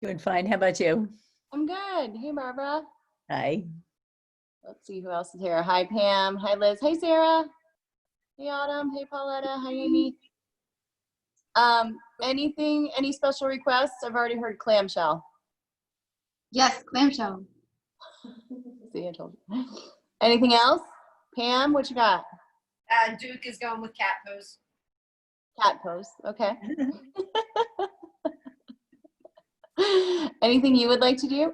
Doing fine. How about you? I'm good. Hey, Barbara. Hi. Let's see who else is here. Hi, Pam. Hi, Liz. Hey, Sarah. Hey, Autumn. Hey, Pauletta. Hi, Amy. Any special requests? I've already heard clamshell. Yes, clamshell. See, I told you. Anything else? Pam, what you got? Duke is going with cat pose. Cat pose. Okay. Anything you would like to do?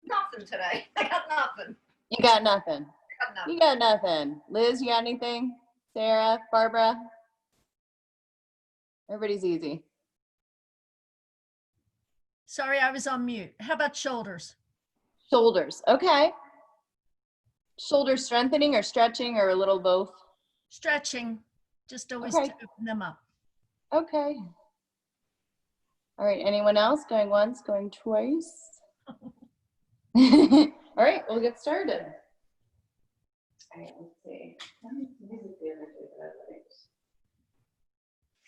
Nothing today. I got nothing. You got nothing. I got nothing. You got nothing. Liz, you got anything? Sarah, Barbara? Everybody's easy. Sorry, I was on mute. How about shoulders? Shoulders. Okay. Shoulder strengthening or stretching or a little both? Stretching, just always Okay. to open them up. Okay. All right. Anyone else? Going once, going twice? All right. We'll get started. All right. Let's see.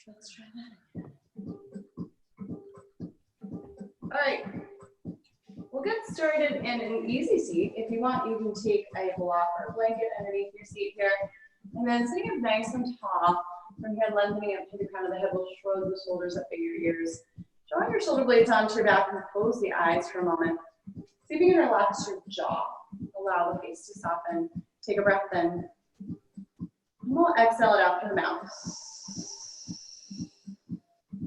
Let's try that again. All right. We'll get started in an easy seat. If you want, you can take a block or blanket underneath your seat here. And then sitting up nice and tall, from here lengthening up to the crown of the head, we'll shrug the shoulders up to your ears. Drawing your shoulder blades onto your back and close the eyes for a moment. See if you can relax your jaw. Allow the face to soften. Take a breath in. And we'll exhale it out through the mouth.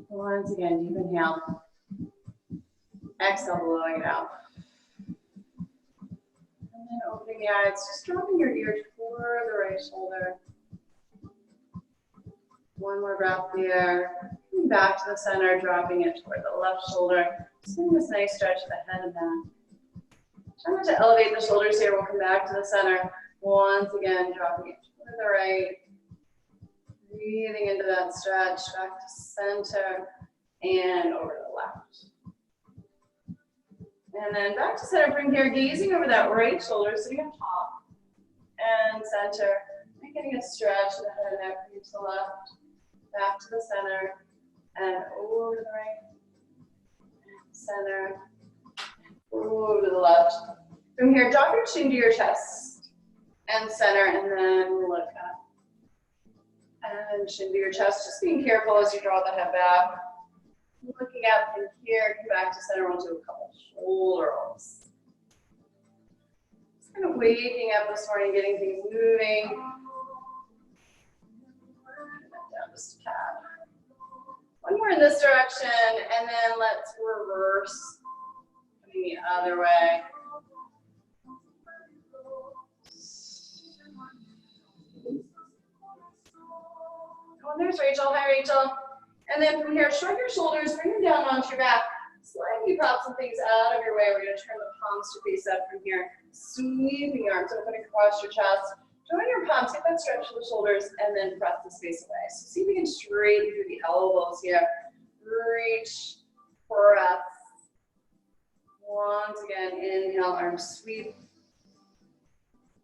Once again, deep inhale. Exhale, blowing it out. And then opening the eyes, just dropping your ear toward the right shoulder. One more breath here. Coming back to the center, dropping it toward the left shoulder. Just doing this nice stretch of the head and neck. Try not to elevate the shoulders here. We'll come back to the center. Once again, dropping it toward the right. Breathing into that stretch, back to center and over to the left. And then back to center from here, gazing over that right shoulder, sitting up top and center. And getting a stretch of the head and neck to the left, back to the center, and over to the right, center, over to the left. From here, drop your chin to your chest and center, and then look up. And chin to your chest, just being careful as you draw the head back. Looking up from here, come back to center, we'll do a couple shoulder rolls. Just kind of waking up this morning, getting things moving. Down just a tad. One more in this direction, and then let's reverse. Coming the other way. Oh, there's Rachel. Hi, Rachel. And then from here, shrug your shoulders, bring them down onto your back. Slightly pop some things out of your way. We're going to turn the palms to face up from here. Sweeping your arms open across your chest. Join your palms, get that stretch of the shoulders, and then press the space away. So see if you can straighten through the elbows here. Reach, press. Once again, inhale, arms sweep.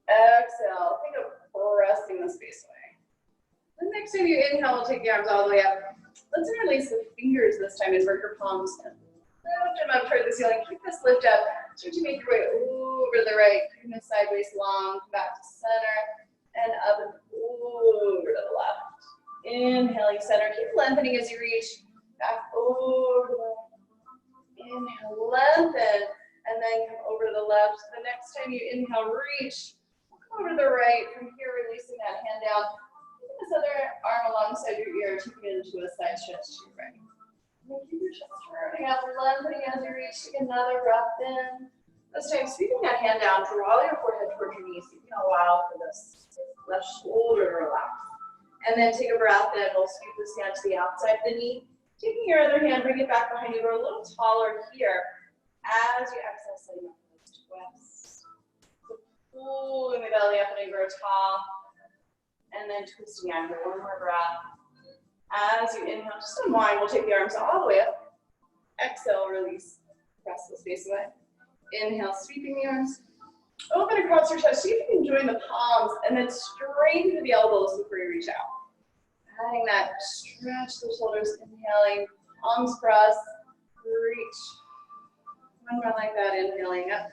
Exhale, think of pressing the space away. The next time you inhale, we'll take the arms all the way up. Let's interlace the fingers this time and work your palms and lift them up toward the ceiling. Keep this lift up. Start to make your way over the right. Bring this sideways long. Come back to center and up and over to the left. Inhaling center. Keep lengthening as you reach. Back over to the left. Inhale, lengthen, and then come over to the left. The next time you inhale, reach. Come over to the right. From here, releasing that hand down. This other arm alongside your ear, taking it into a side stretch to your right. And then keep your chest turning up, lengthening as you reach. Take another breath in. This time, sweeping that hand down, draw your forehead towards your knees. You can allow for this left shoulder to relax. And then take a breath in. We'll sweep this hand to the outside of the knee. Taking your other hand, bring it back behind you. Go a little taller here. As you exhale, setting up for those twists. So pulling the belly up and grow tall. And then twisting under. One more breath. As you inhale, just unwind. We'll take the arms all the way up. Exhale, release. Press the space away. Inhale, sweeping the arms. Open across your chest. See if you can join the palms and then straighten through the elbows before you reach out. Adding that stretch the shoulders, inhaling, palms cross, reach. One more like that, inhaling up.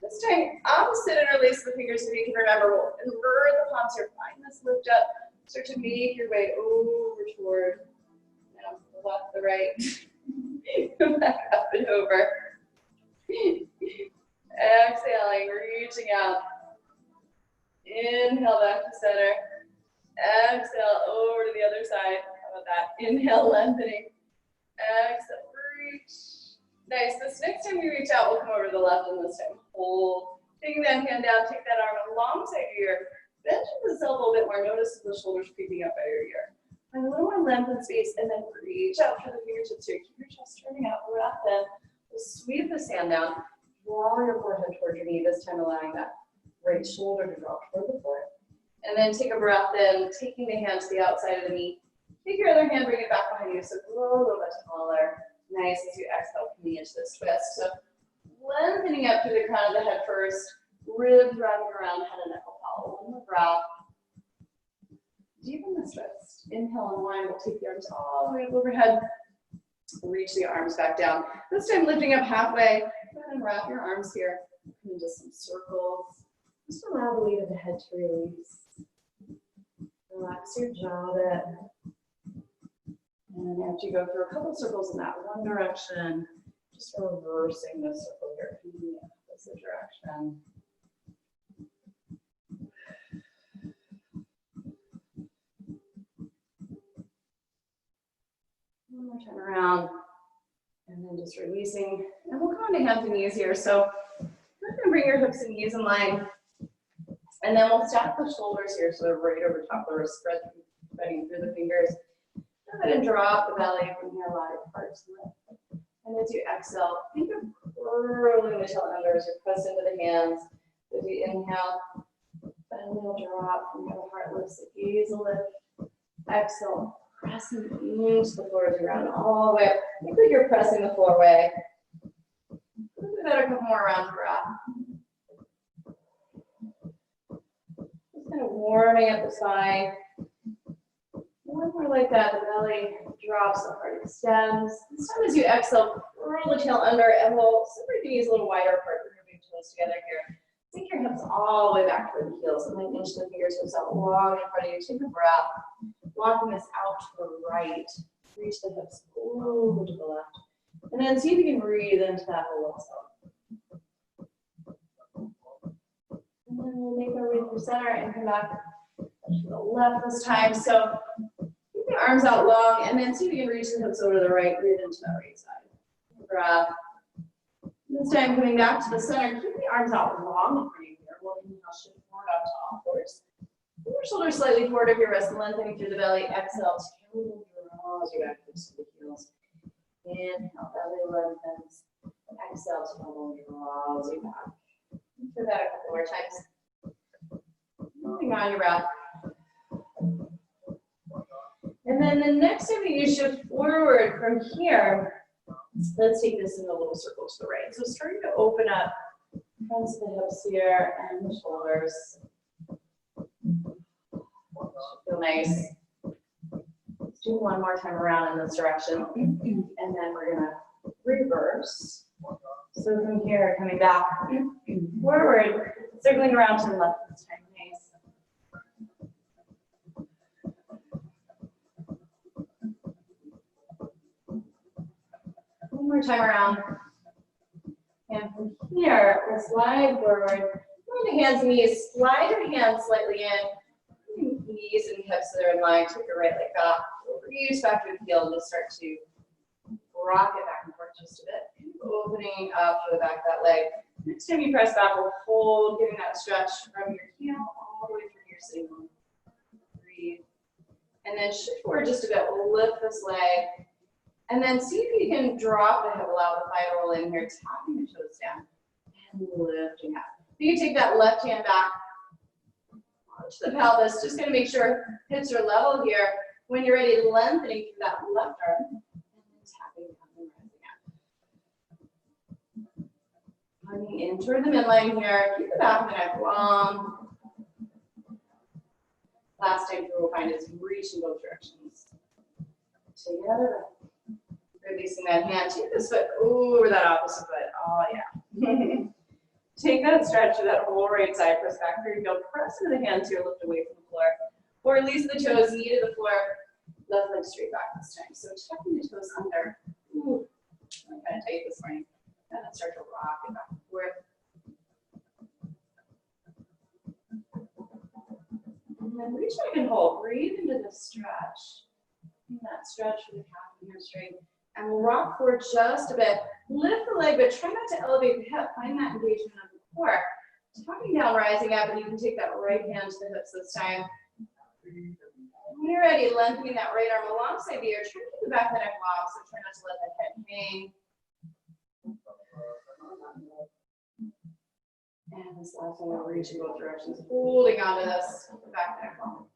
This time, opposite and release the fingers if you can remember. We'll invert the palms here. Find this lift up. Start to make your way over toward, the left, the right. Come back up and over. Exhaling, reaching out. Inhale back to center. Exhale over to the other side. How about that? Inhale, lengthening. Exhale, reach. Nice. This next time you reach out, we'll come over to the left, and this time hold. Taking that hand down, take that arm alongside your ear. Bend the elbow a bit more. Notice the shoulders creeping up by your ear. Find a little more length and space, and then reach out for the fingertips here. Keep your chest turning out. Breath in. Just sweep this hand down. Draw your forehead towards your knee. This time, allowing that right shoulder to drop toward the floor. And then take a breath in, taking the hand to the outside of the knee. Take your other hand, bring it back behind you. So grow a little bit taller. Nice as you exhale, coming into this twist. So lengthening up through the crown of the head first. Ribs wrapping around head and neck will follow. One more breath. Deepen this twist. Inhale and wind. We'll take the arms all the way up overhead. Reach the arms back down. This time lifting up halfway. Go ahead and wrap your arms here. Come into some circles. Just allow the weight of the head to release. Relax your jaw a bit. And after you go through a couple circles in that one direction, just reversing the circle here, coming in the opposite direction. One more time around. And then just releasing. And we'll come on to hands and knees here. So go ahead and bring your hips and knees in line. And then we'll stack the shoulders here so they're right over top of the wrist, spreading through the fingers. Go ahead and drop the belly from here, allow your heart to lift. And as you exhale, think of curling the tail under as you press into the hands. As you inhale, belly will drop from here, the heart lifts, the gaze will lift. Exhale, pressing into the floor as you round all the way up. Think like you're pressing the floor away. We'll do that a couple more rounds of breath. Kind of warming up the spine. One more like that, the belly drops, the heart extends. This time as you exhale, curl the tail under, and we'll separate the knees a little wider apart, bring your toes together here. Sink your hips all the way back toward the heels, and then inch the fingertips out long in front of you. Take a breath, walking this out to the right. Reach the hips over to the left. And then see if you can breathe into that whole exhale. And then we'll make our way through center and come back to the left this time. So keep the arms out long, and then see if you can reach the hips over to the right. Breathe into that right side. Breath. This time coming back to the center. Keep the arms out long in front of you here. We'll inhale, shift forward up to all fours. Move your shoulders slightly forward of your wrist, lengthening through the belly. Exhale, tailbone draws you back to the heels. Inhale, belly lengthens. Exhale, tailbone draws you back. Do that a couple more times. Moving on your breath. And then the next time you shift forward from here, let's take this in a little circle to the right. So starting to open up fronts of the hips here and the shoulders. Feel nice. Let's do one more time around in this direction. And then we're gonna reverse. So from here, coming back forward, circling around to the left this time. Nice. One more time around. And from here, we'll slide forward. On the hands and knees, slide your hands slightly in. Knees and hips that are in line. Take your right leg up. Reach back to the heel and just start to rock it back and forth just a bit. Opening up to the back of that leg. Next time you press back, we'll hold, getting that stretch from your heel all the way through your sitting bone. Breathe. And then shift forward just a bit. We'll lift this leg. And then see if you can drop the hip, allow the thigh to roll in here, tapping the toes down and lifting up. You can take that left hand back to the pelvis. Just going to make sure hips are level here. When you're ready, lengthening through that left arm and then tapping down and rising up. Coming in toward the midline here. Keep the back of the neck long. Last time we'll find is reach in both directions. Together. Releasing that hand. Take this foot over that opposite foot. Oh, yeah. Take that stretch of that whole right side. Press back through your heel. Press into the hands here. Lift away from the floor. Or release the toes. Knee to the floor. Left leg straight back this time. So tucking the toes under. Ooh. I'm kind of tight this morning. And then start to rock it back and forth. And then reach back and hold. Breathe into the stretch. And that stretch for the calf and hamstring. And we'll rock forward just a bit. Lift the leg, but try not to elevate the hip. Find that engagement on the core. Tucking down, rising up, and you can take that right hand to the hips this time. When you're ready, lengthening that right arm alongside the ear. Try to keep the back of the neck long, so try not to let the head hang. And this last one, we'll reach in both directions, holding on to this, the back of the neck long.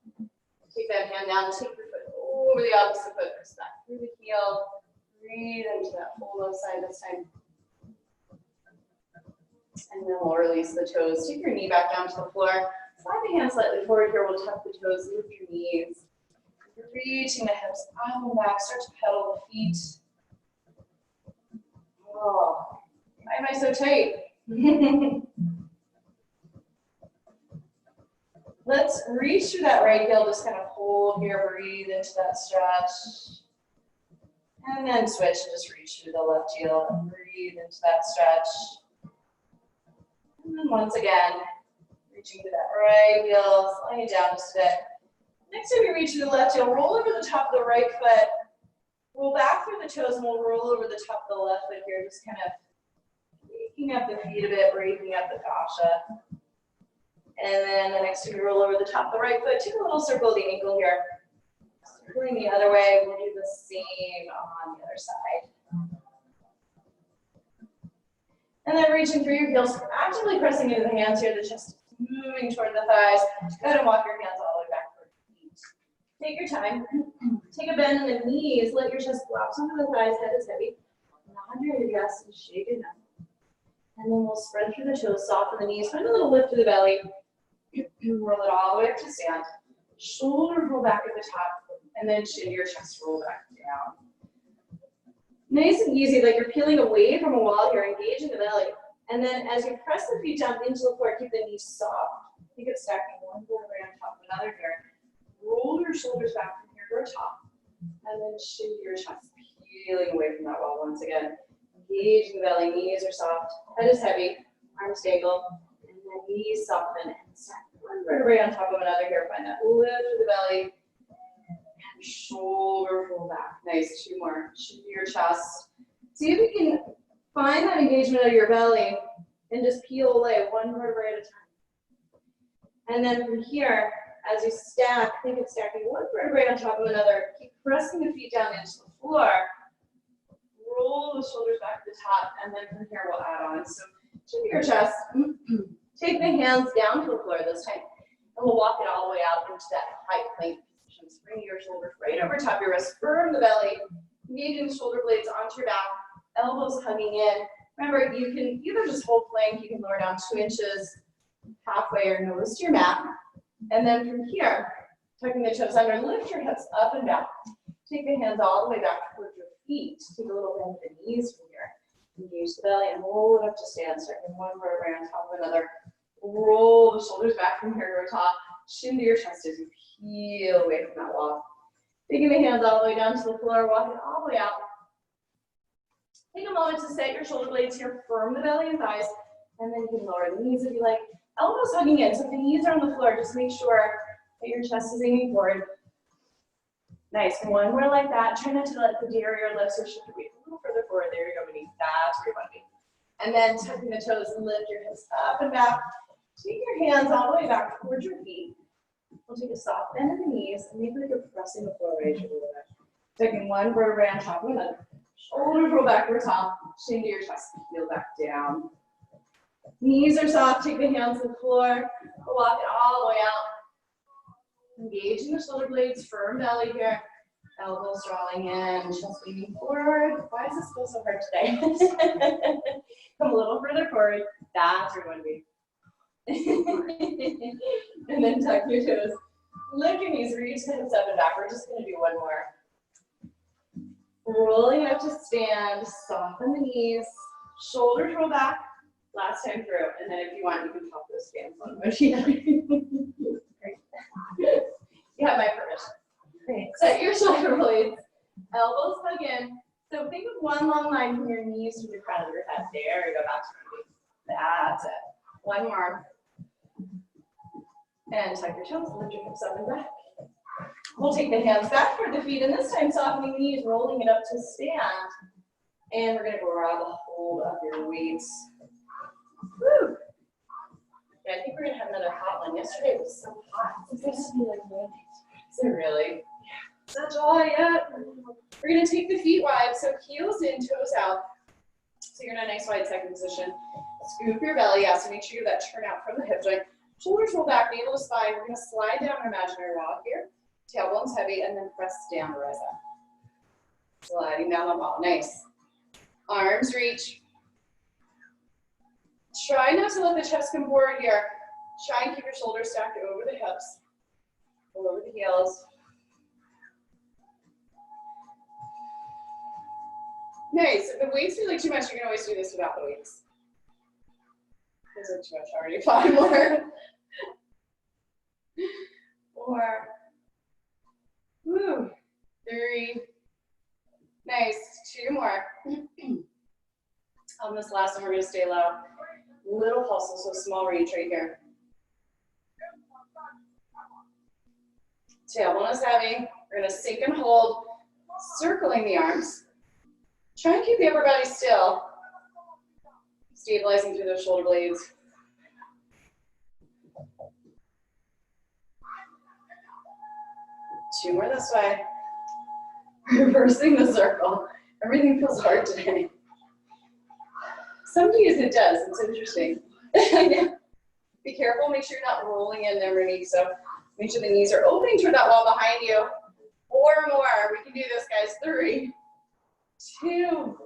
Take that hand down, take your foot over the opposite foot, press back through the heel. Breathe into that whole left side this time. And then we'll release the toes. Take your knee back down to the floor. Slide the hands slightly forward here. We'll tuck the toes, lift your knees. You're reaching the hips up and back. Start to pedal the feet. Oh, why am I so tight? Let's reach through that right heel. Just kind of hold here. Breathe into that stretch. And then switch and just reach through the left heel and breathe into that stretch. And then once again, reaching to that right heel, slowing it down just a bit. Next time you reach through the left heel, roll over the top of the right foot. Roll back through the toes and we'll roll over the top of the left foot here, just kind of breaking up the feet a bit, breaking up the fascia. And then the next time you roll over the top of the right foot, take a little circle of the ankle here. Going the other way, we'll do the same on the other side. And then reaching through your heels, actively pressing into the hands here, the chest moving toward the thighs. Go ahead and walk your hands all the way back toward the feet. Take your time. Take a bend in the knees, let your chest collapse onto the thighs, head is heavy. Nod your head yes and shake it down. And then we'll spread through the toes, soften the knees, find a little lift to the belly. Roll it all the way up to stand. Shoulders roll back at the top. And then chin your chest roll back down. Nice and easy, like you're peeling away from a wall here, engaging the belly. And then as you press the feet down into the floor, keep the knees soft. Think of stacking one vertebrae on top of another here. Roll your shoulders back from here to the top. And then chin your chest, peeling away from that wall once again. Engaging the belly, knees are soft, head is heavy, arms dangle, and then knees soften and stack one vertebrae on top of another here. Find that lift of the belly. Shoulder roll back. Nice. Two more. Chin to your chest. See if you can find that engagement of your belly and just peel away one vertebrae at a time. And then from here, as you stack, think of stacking one vertebrae on top of another. Keep pressing the feet down into the floor. Roll the shoulders back to the top, and then from here we'll add on. So chin to your chest. Take the hands down to the floor this time, and we'll walk it all the way out into that high plank. Bring your shoulders right over top of your wrist, firm the belly, engaging the shoulder blades onto your back, elbows hugging in. Remember, you can either just hold plank, you can lower down 2 inches halfway or nose to your mat. And then from here, tucking the toes under, lift your hips up and down. Take the hands all the way back towards your feet. Take a little bend at the knees from here. Engage the belly and roll it up to stand, starting one vertebrae on top of another. Roll the shoulders back from here to the top. Chin to your chest as you peel away from that wall. Taking the hands all the way down to the floor, walking all the way out. Take a moment to set your shoulder blades here, firm the belly and thighs, and then you can lower the knees if you like. Elbows hugging in, so if the knees are on the floor, just make sure that your chest is aiming forward. Nice, one more like that. Try not to let the derriere lifts or shift your weight a little further forward. There you go, beneath. That's where you want to be. And then tucking the toes and lift your hips up and back. Take your hands all the way back towards your feet. We'll take a soft bend in the knees and make like you're pressing the floor right shoulder back. Taking one vertebrae on top of another. Shoulders roll back to the top. Chin to your chest. Peel back down. Knees are soft. Take the hands to the floor. We'll walk it all the way out. Engaging the shoulder blades. Firm belly here. Elbows drawing in. Chest leaning forward. Why does this feel so hard today? Come a little further forward. That's where you want to be. And then tuck your toes. Lift your knees, reach the hips up and back. We're just gonna do one more. Rolling it up to stand, soften the knees, shoulders roll back, last time through. And then if you want, you can pop those stands on motion. You have my permission. Thanks. Set your shoulder blades, elbows hug in. So think of one long line from your knees to the crown of your head. There you go, back to your knees. That's it. One more. And tuck your toes, lift your hips up and back. We'll take the hands back toward the feet, and this time softening the knees, rolling it up to stand. And we're gonna grab a hold of your weights. Woo! Yeah, I think we're gonna have another hot one. Yesterday it was so hot. It's supposed to be like 90. Is it really? Yeah. Is that July yet? We're gonna take the feet wide, so heels in, toes out. So you're in a nice wide second position. Scoop your belly out, so make sure you have that turn out from the hip joint. Shoulders roll back, navel to spine. We're gonna slide down an imaginary wall here. Tailbone's heavy, and then press down to rise up. Sliding down the wall, nice. Arms reach. Try not to let the chest come forward here. Try and keep your shoulders stacked over the hips, over the heels. Nice. If the weights feel like too much, you can always do this without the weights. Those are too much already. 5 more. 4. Woo. 3. Nice. 2 more. On this last one, we're going to stay low. Little pulses, so small reach right here. Tailbone is heavy. We're going to sink and hold, circling the arms. Try and keep the upper body still. Stabilizing through those shoulder blades. Two more this way. Reversing the circle. Everything feels hard today. Some days it does. It's interesting. Be careful. Make sure you're not rolling in underneath. So make sure the knees are opening toward that wall behind you. 4 more. We can do this, guys. 3, 2,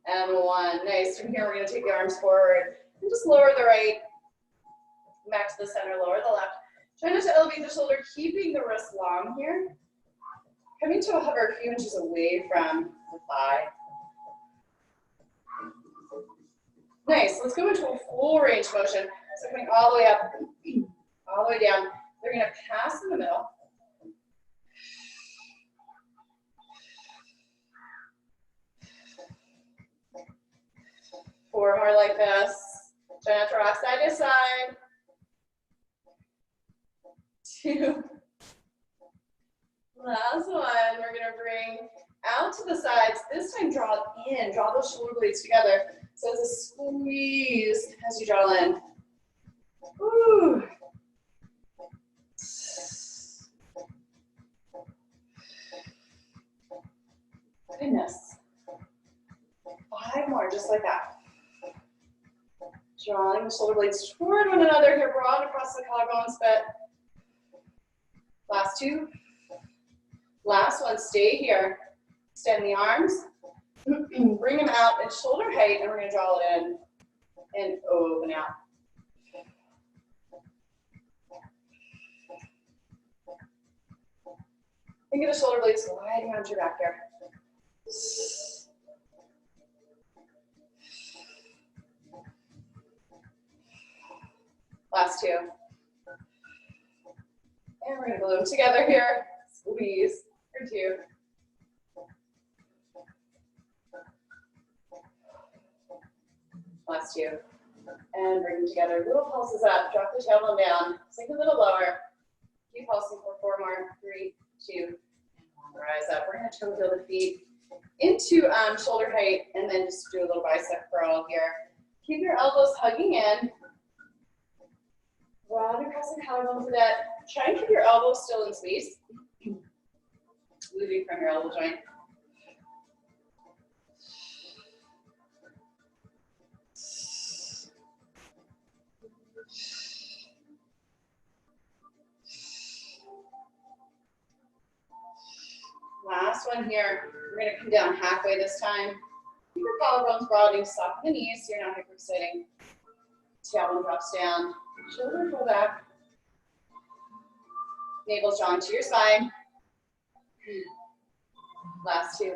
and 1. Nice. From here, we're going to take the arms forward and just lower the right back to the center, lower the left. Try not to elevate the shoulder, keeping the wrist long here. Coming to a hover a few inches away from the thigh. Nice. Let's go into a full range motion. So coming all the way up, all the way down. They're going to pass in the middle. Four more like this. Try not to rock side to side. 2. Last one. We're going to bring out to the sides. This time draw in. Draw those shoulder blades together. So it's a squeeze as you draw in. Woo. Goodness. 5 more, just like that. Drawing the shoulder blades toward one another here, broad across the collarbones, but last 2. Last one, stay here. Extend the arms, bring them out at shoulder height, and we're going to draw it in and open out. Think of the shoulder blades sliding onto your back here. Last 2. And we're going to glue them together here. Squeeze for 2. Last 2. And bring them together. Little pulses up. Drop the tailbone down. Sink a little lower. Keep pulsing for 4 more. 3, 2, and 1. Rise up. We're going to toe heel the feet into shoulder height, and then just do a little bicep curl here. Keep your elbows hugging in. Broad across the collarbone for that. Try and keep your elbows still in space. Moving from your elbow joint. Last one here. We're going to come down halfway this time. Keep your collarbones broadening, soften the knees so you're not hyperextending. Tailbone drops down. Shoulders roll back. Navel's drawn to your spine. Last two.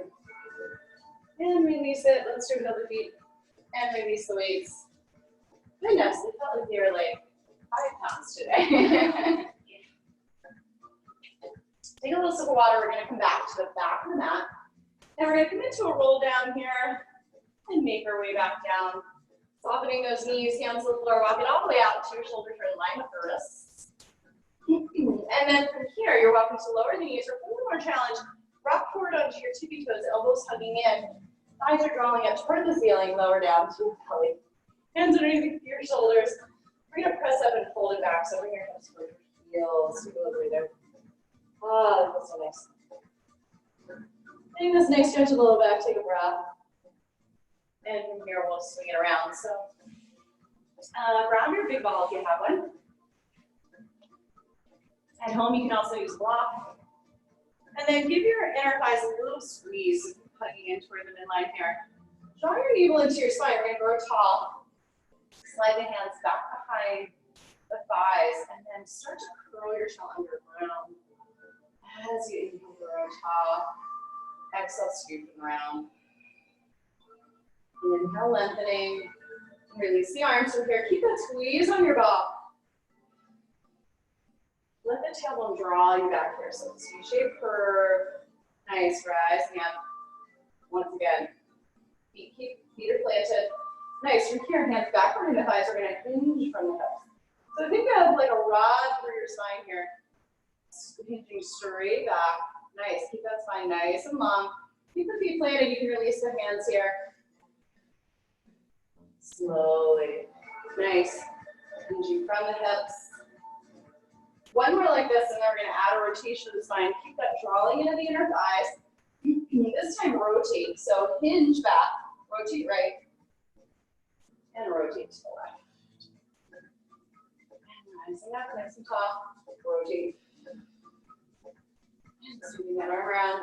And release it. Let's do another feet. And release the weights. Goodness, it felt like they were like 5 pounds today. Take a little sip of water. We're going to come back to the back of the mat. And we're going to come into a roll down here and make our way back down. Softening those knees, hands to the floor. Walk it all the way out to your shoulders are in line with the wrists. And then from here, you're welcome to lower the knees or a little more challenge. Rock forward onto your tippy toes, elbows hugging in. Thighs are drawing up toward the ceiling, lower down to your belly. Hands underneath your shoulders. We're going to press up and fold it back. So bring your hips toward your heels. Take a little breather. Ah, that feels so nice. Taking this nice gentle low back, take a breath. And from here, we'll swing it around. So grab your big ball if you have one. At home, you can also use a block. And then give your inner thighs a little squeeze, hugging in toward the midline here. Draw your navel into your spine. We're going to grow tall. Slide the hands back behind the thighs, and then start to curl your shell underground. As you inhale, grow tall. Exhale, scooping around. Inhale, lengthening. Release the arms from here. Keep that squeeze on your ball. Let the tailbone draw you back here. So C-shaped curve. Nice, rising up. Once again, feet are planted. Nice, from here, hands back behind the thighs. We're going to hinge from the hips. So think of like a rod through your spine here. Hinging straight back. Nice, keep that spine nice and long. Keep the feet planted. You can release the hands here. Slowly. Nice. Hinging from the hips. One more like this, and then we're going to add a rotation to the spine. Keep that drawing into the inner thighs. This time rotate. So hinge back, rotate right, and rotate to the left. And rising up, nice and tall. Rotate. And sweeping that arm around.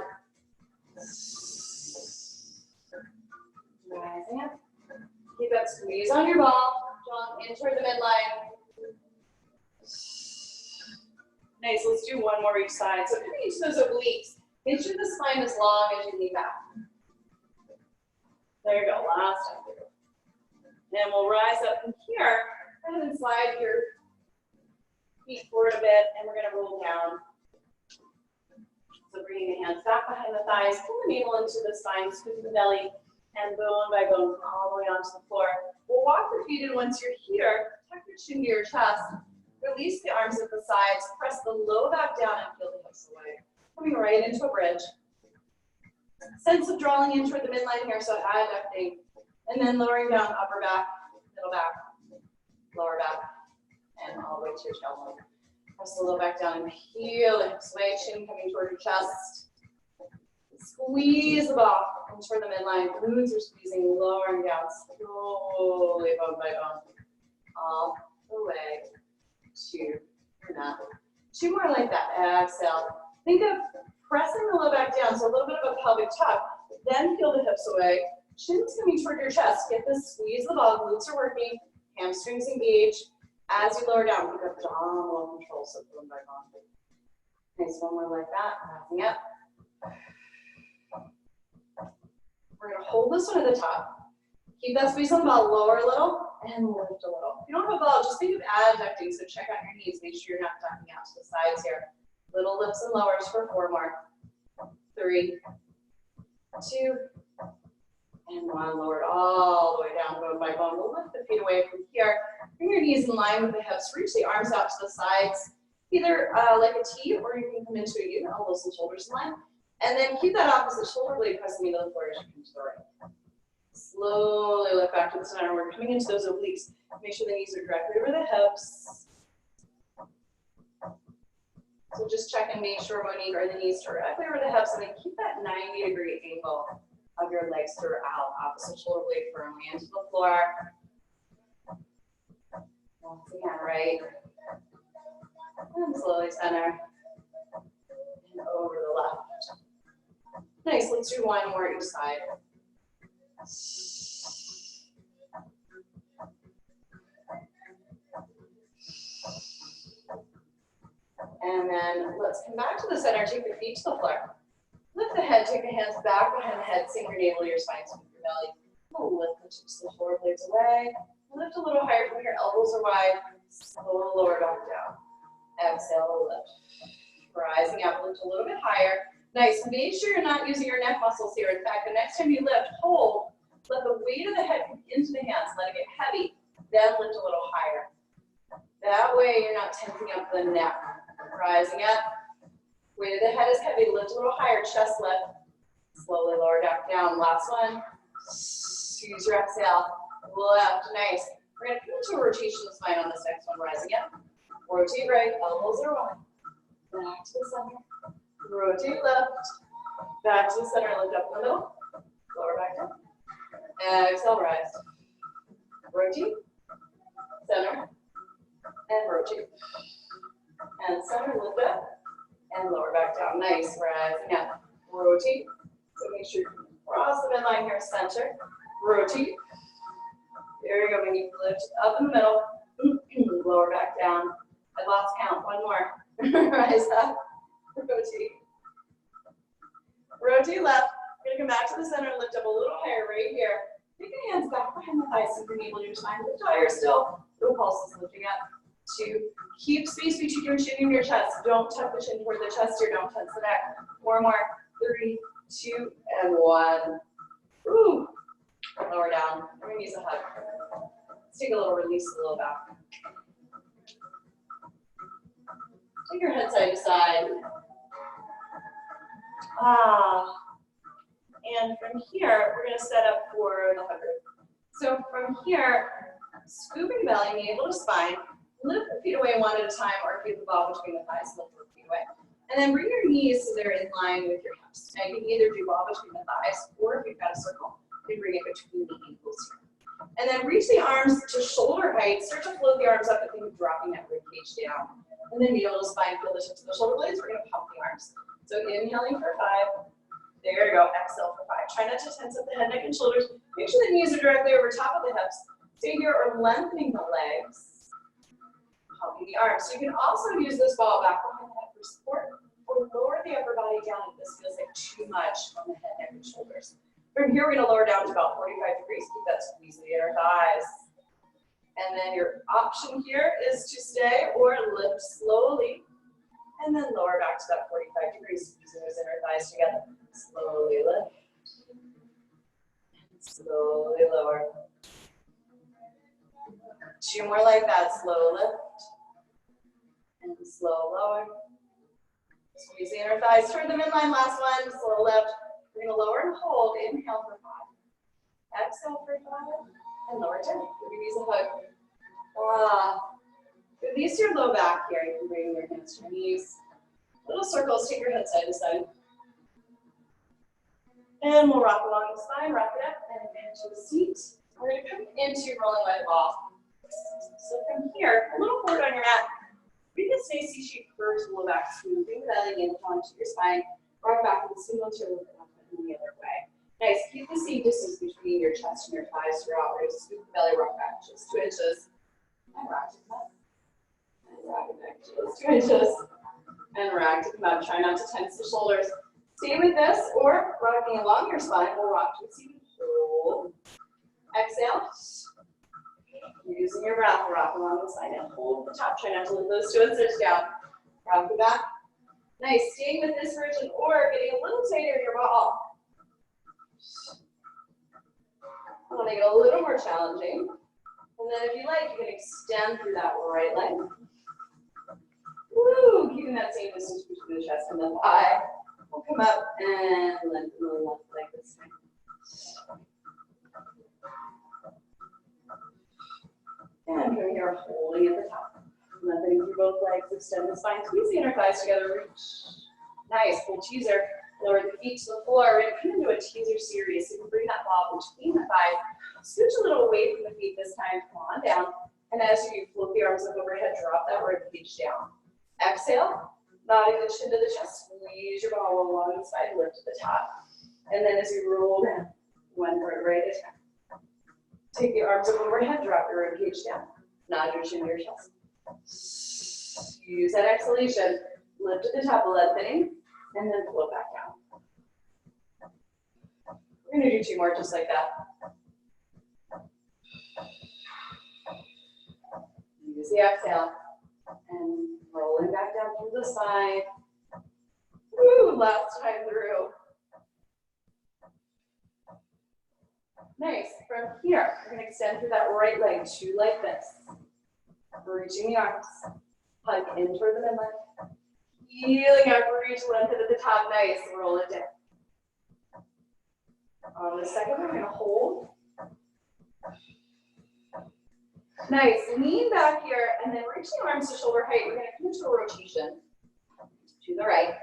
Rising up. Keep that squeeze on your ball. Draw in toward the midline. Nice, let's do one more each side. So coming into those obliques, make sure the spine is long as you lean back. There you go, last time through. Then we'll rise up from here, and then slide your feet forward a bit, and we're gonna roll down. So bringing the hands back behind the thighs, pull the navel into the spine, scoop the belly, and bone by bone, all the way onto the floor. We'll walk the feet in once you're here, tuck your chin to your chest. Release the arms at the sides, press the low back down and feel the hips away. Coming right into a bridge. Sense of drawing in toward the midline here, so adducting. And then lowering down upper back, middle back, lower back, and all the way to your tailbone. Press the low back down and peel the hips away, chin coming toward your chest. Squeeze the ball in toward the midline. Glutes are squeezing, lowering down slowly, bone by bone. All the way to your mat. Two more like that. Exhale. Think of pressing the low back down, so a little bit of a pelvic tuck. Then peel the hips away. Chin's coming toward your chest. Get this squeeze the ball. Glutes are working. Hamstrings engage. As you lower down, pick up abdominal control. So bone by bone. Nice. One more like that. Rising up. We're going to hold this one at the top. Keep that squeeze on the ball. Lower a little and lift a little. If you don't have a ball, just think of adducting. So check out your knees. Make sure you're not ducking out to the sides here. Little lifts and lowers for 4 more. 3, 2, and 1. Lower it all the way down, bone by bone. We'll lift the feet away from here. Bring your knees in line with the hips. Reach the arms out to the sides, either like a T, or you can come into a U, elbows and shoulders in line. And then keep that opposite shoulder blade pressing into the floor as you come to the right. Slowly lift back to the center. We're coming into those obliques. Make sure the knees are directly over the hips. So just check and make sure when you are the knees directly over the hips, and then keep that 90-degree angle of your legs throughout. Opposite shoulder blade firmly into the floor. Once again, right. And slowly center. And over the left. Nice, let's do one more each side. And then let's come back to the center, take the feet to the floor. Lift the head, take the hands back behind the head, sink your navel, your spine, sink your belly. Lift the tips of the shoulder blades away. Lift a little higher from here, elbows are wide. Slowly lower back down. Exhale, lift. Rising up, lift a little bit higher. Nice, make sure you're not using your neck muscles here. In fact, the next time you lift, hold. Let the weight of the head come into the hands, let it get heavy. Then lift a little higher. That way you're not tensing up the neck. Rising up. Weight of the head is heavy. Lift a little higher. Chest lift. Slowly lower back down. Last one. Use your exhale. Left. Nice. We're going to come into a rotation of the spine on this next one. Rising up. Rotate right. Elbows are wide. Back to the center. Rotate left. Back to the center. Lift up in the middle. Lower back down. Exhale. Rise. Rotate. Center. And rotate. And center. Lift up. And lower back down. Nice. Rising up. Rotate. So make sure you cross the midline here. Center. Rotate. There you go. When you lift up in the middle. Lower back down. I lost count. One more. Rise up. Rotate. Rotate left. We're going to come back to the center. Lift up a little higher right here. Take your hands back behind the thighs. Sink your navel, your spine. Lift higher still. No pulses. Lifting up. 2. Keep space between your chin and your chest. Don't tuck the chin toward the chest here. Don't tense the neck. 4 more. 3, 2, and 1. Ooh. Lower down. We're going to use a hug. Let's take a little release, a little back. Take your head side to side. And from here, we're going to set up for the 100. So from here, scooping belly, navel to spine. Lift the feet away one at a time, or keep the ball between the thighs, lift the feet away. And then bring your knees so they're in line with your hips. Now you can either do ball between the thighs, or if you've got a circle, you can bring it between the ankles here. And then reach the arms to shoulder height. Start to float the arms up and think of dropping that rib cage down. And then navel to spine, feel the tips of the shoulder blades. We're going to pump the arms. So inhaling for 5. There you go. Exhale for 5. Try not to tense up the head, neck, and shoulders. Make sure the knees are directly over top of the hips. Stay here or lengthening the legs. Pumping the arms. So you can also use this ball back behind the head for support, or lower the upper body down if this feels like too much on the head, neck, and shoulders. From here, we're going to lower down to about 45 degrees. Keep that squeeze of the inner thighs. And then your option here is to stay or lift slowly, and then lower back to that 45 degrees, squeezing those inner thighs together. Slowly lift, and slowly lower. 2 more like that. Slow lift and slow lower. Squeeze the inner thighs toward the midline. Last one. Slow lift. We're going to lower and hold. Inhale for 5. Exhale for 5. And lower 10. We're going to use a hug. Release your low back here. You can bring your hands to your knees. Little circles. Take your head side to side. And we'll rock along the spine. Rock it up and into a seat. We're going to come into rolling like a ball. So from here, a little forward on your mat. You can stay C-shaped first, low back smooth. Bring the belly in onto your spine. Rock back in single toe in the other way. Nice. Keep the same distance between your chest and your thighs throughout. We're going to scoop the belly, rock back just 2 inches. And rock to come up. And rock it back just 2 inches. And rock to come up. Try not to tense the shoulders. Stay with this or rocking along your spine. We'll rock to a seated hold. Exhale. Using your breath, rock along the side and hold the top. Try not to let those toes touch down. Rock the back. Nice. Staying with this version or getting a little tighter in your ball. I'm going to make it a little more challenging. And then if you like, you can extend through that right leg. Woo! Keeping that same distance between the chest and the thigh. We'll come up and lengthen the left leg this time. And from here, holding at the top. Lengthening through both legs, extend the spine, squeeze the inner thighs together, reach. Nice, full teaser. Lower the feet to the floor. We're going to come into a teaser series. So you can bring that ball between the thighs. Scooch a little away from the feet this time. Come on down. And as you float the arms up overhead, drop that rib cage down. Exhale, nodding the chin to the chest. Squeeze your ball along the side, lift to the top. And then as you roll down, 1 vertebrae at a time. Take the arms up overhead, drop your rib cage down. Nod your chin to your chest. Use that exhalation Lift at the top, lengthening, and then float back down. We're gonna do 2 more just like that. Use the exhale and rolling back down through the side. Woo, last time through. Nice. From here, we're going to extend through that right leg, 2 like this. Reaching the arms, hug in toward the midline. Healing up, reach, lengthen at the top, nice. Roll it down. On the second, we're going to hold. Nice. Lean back here, and then reach the arms to shoulder height. We're going to come into a rotation to the right,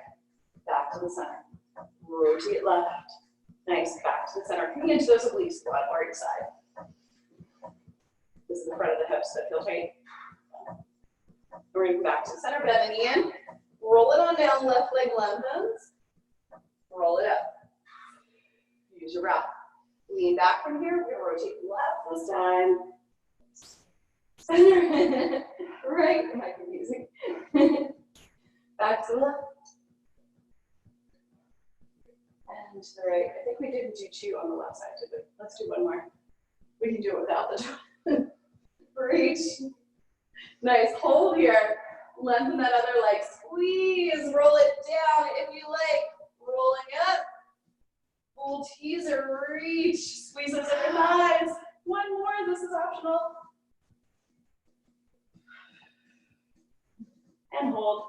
back to the center. Rotate left. Nice. Back to the center. Coming into those obliques, squat right side. This is the front of the hips that feel tight. We're going to go back to the center, bend the knee in. Roll it on down, left leg lengthens. Roll it up. Use your breath. Lean back from here. We're going to rotate left this time. Center. Right. Am I confusing? Back to the left. And to the right. I think we didn't do 2 on the left side, did we? Let's do 1 more. We can do it without the 2. Reach. Nice. Hold here. Lengthen that other leg. Squeeze. Roll it down if you like. Rolling up. Full teaser. Reach. Squeeze those other thighs. 1 more. This is optional. And hold.